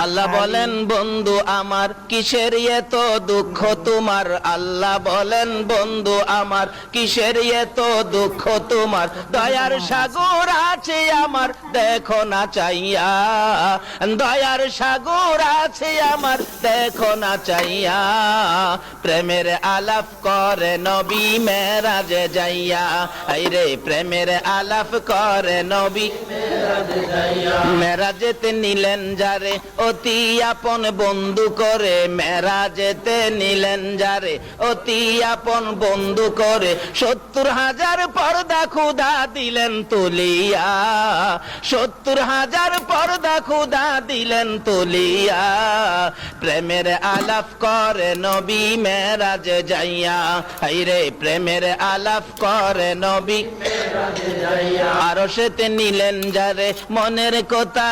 আল্লাহ বলেন বন্ধু আমার কিসের এত দুঃখ তোমার, আল্লাহ বলেন বন্ধু আমার কিসের এত দুঃখ তোমার, দয়ার সাগর আছে আমার দেখো না চাইয়া, দয়ার সাগর আছে আমার দেখো না চাইয়া, প্রেমের আলাপ করে নবী মেরাজে যাইয়া, আইরে প্রেমের আলাপ করে নবী মেরাজেতে নিলেন যারে অতি আপন বন্ধু করে, মেরাজেতে নিলেন যারে অতি আপন বন্ধু করে, 70,000 পর্দা খুদা দিলেন তুলিয়া, 70,000 পর্দা খুদা দিলেন তুলিয়া, প্রেমের আলাপ করে নবী মেরাজে যাইয়া, হাইরে প্রেমের আলাপ করে নবী আরশেতে নিলেন যারে মনের কথা